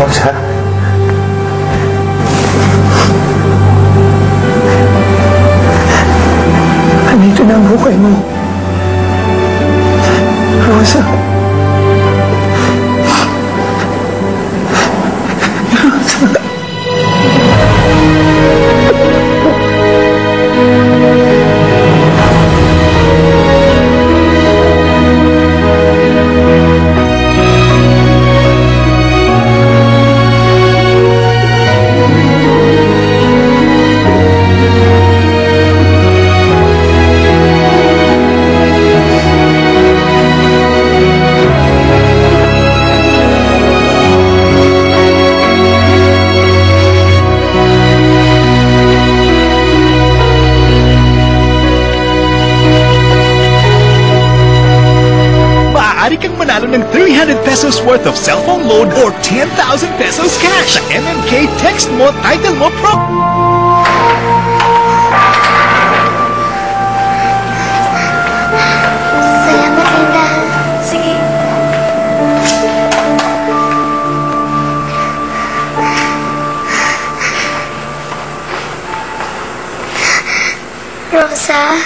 Rosa? Andito na ang buhay mo. Rosa? Manalo ng 300 pesos worth of cellphone load or 10,000 pesos cash sa MMK Text Mo, Title Mo Pro. Salamat, Linda. Sige. Rosa?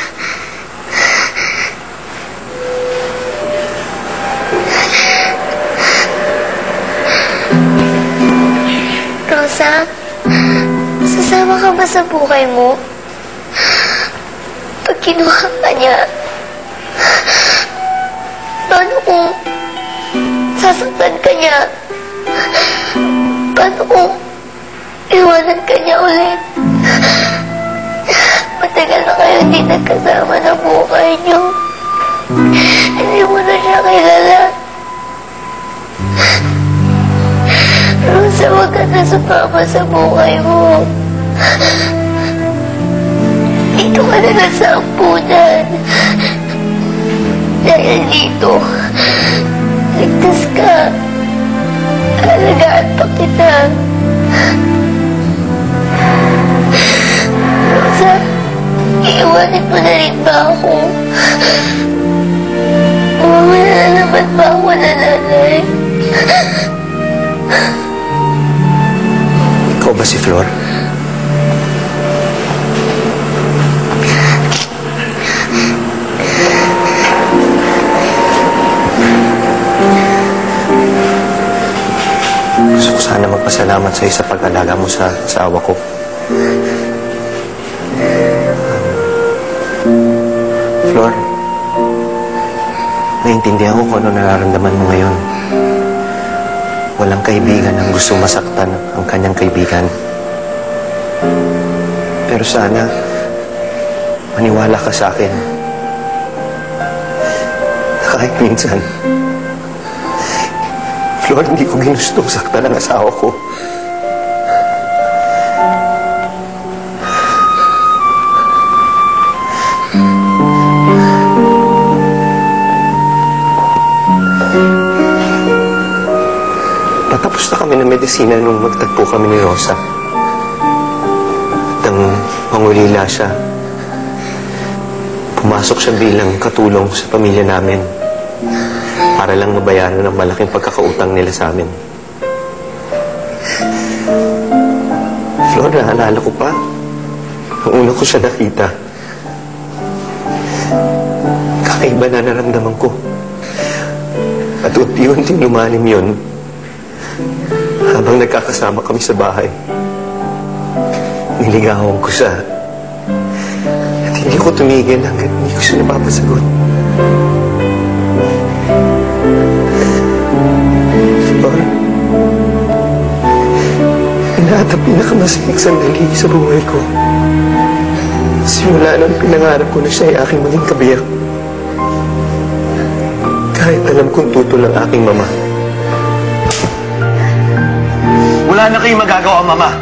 Rosa, sasama ka ba sa buhay mo? Pag kinuha ka niya, paano kung sasaktan ka niya? Paano kung iwanan ka niya ulit? Matagal na kayo hindi nagkasama na buhay niyo. Hindi mo na siya kilala. Rosa, huwag ka na sumama sa buhay mo. Dito ka na lang sa ampunan. Dahil dito, ligtas ka. Alagaan pa kita. Rosa, iiwanin mo na rin ba ako? Mawawala na naman ba ako na nanay? Ikaw ba si Flor? Gusto ko sana magpasalamat sa'yo sa pag-alaga mo sa asawa ko. Flor, naiintindihan ko kung ano nararamdaman mo ngayon. Walang kaibigan ang gusto masaktan ang kanyang kaibigan. Pero sana, maniwala ka sa akin. Kahit minsan, Flor, hindi ko ginustong saktan ang asawa ko. Patapos na kami ng medisina nung magtagpo kami ni Rosa. At ang mangulila siya, pumasok siya bilang katulong sa pamilya namin para lang mabayaran ng malaking pagkakautang nila sa amin. Flor, naalala ko pa. Ang una ko siya nakita. Kakaiba na naramdaman ko. At unti-unti lumalim yun. Habang nagkakasama kami sa bahay, niligawan ko siya. At hindi ko tumigil hanggang hindi ko siya napapasagot. Flor, inaat ang pinakamasayang sandali sa buhay ko. Simula nang pinangarap ko na siya ay aking maging kabiyak. Kahit alam kong tutol ang aking mama. Wala na kayong magagawa, Mama.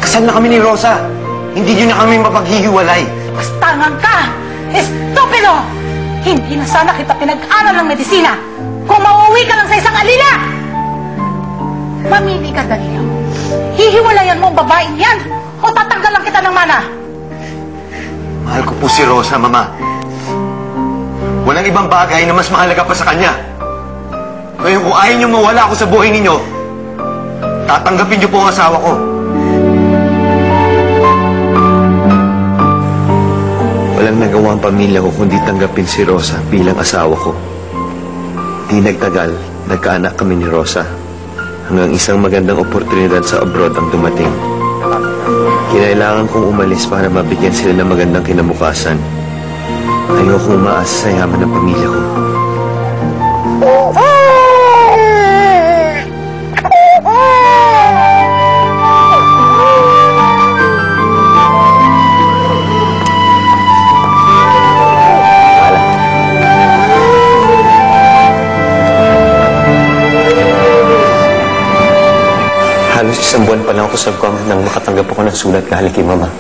Kasal na kami ni Rosa. Hindi niyo na kami mapaghihiwalay. Bastangan ka! Estupido! Hindi na sana kita pinag-aral ng medisina kung mauwi ka lang sa isang alila! Mamili ka, Dalila. Hihiwalayan mo ang babaeng yan o tatanggalan kita ng mana? Mahal ko po si Rosa, Mama. Walang ibang bagay na mas mahalaga pa sa kanya. Ngayon, kung ayaw niyo mawala ako sa buhay ninyo, Tatanggapin niyo po ang asawa ko. Walang nagawa ang pamilya ko kundi tanggapin si Rosa bilang asawa ko. Di nagtagal, nagkaanak kami ni Rosa. Hanggang isang magandang oportunidad sa abroad ang dumating. Kinailangan kong umalis para mabigyan sila ng magandang kinabukasan. Ayokong umaasa sa yaman ng pamilya ko. Halos isang buwan pa lang ako sa Guam nang makatanggap ako ng sulat galing kay Mama.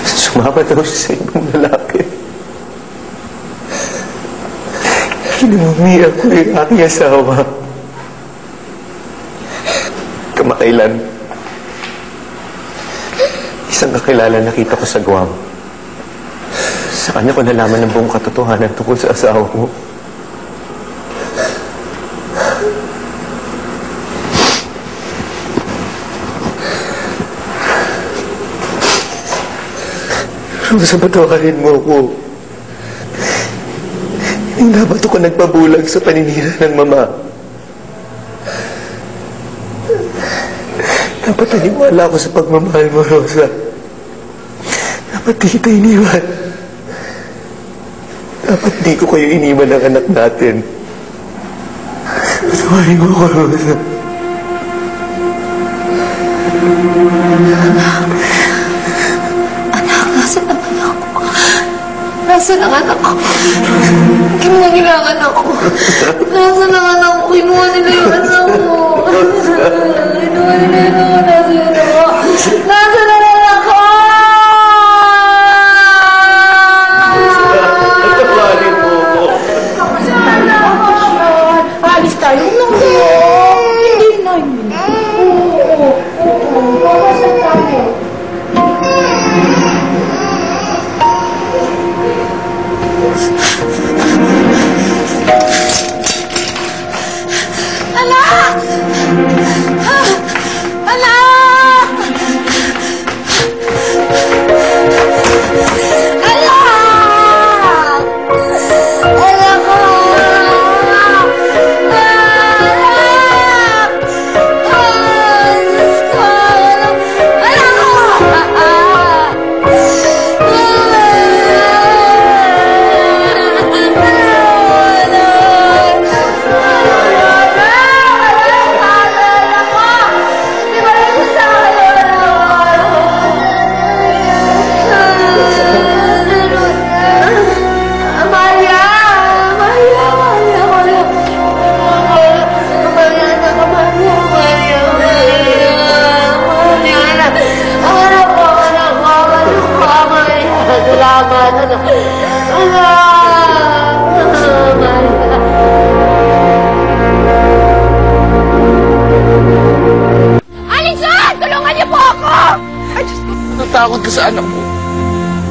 Sumama daw siya sa ibang lalaki. Kinumumiyak ko yung aking asawa. Kamakailan, isang kakilala nakita ko sa Guam. Sa kanya ko nalaman ng buong katotohanan tungkol sa asawa ko. Rosa, patawarin mo ako. Hindi dapat ako nagpabulag sa paninira ng Mama. Dapat naniwala ako sa pagmamahal mo, Rosa. Dapat di kita iniwan. Dapat di ko kayo iniwan ng anak natin. Patawarin mo ako, Rosa. Nasaan ang anak ko? Kinangailangan ako. Nasaan ang anak ko? Kinuha nila yung anak ko. Kinuha nila yung anak ko. Nasaan ang anak ko? Patawarin mo ako. Alis tayo. Hindi na yun. Papasok tayo. Anak! Anak! Anak! Anak ko! Anak! Diyos ko! Anak ko! Natatakot ka sa anak mo.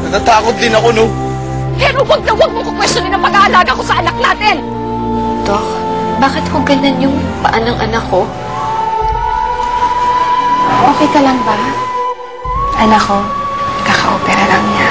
Natatakot din ako, no? Pero wag na wag mo kukwestiyonin ang pag-aalaga ko sa anak natin! Dok, bakit ko ganyan yung paa ng anak ko? Okay ka lang ba? Anak ko, kaka-opera lang niya.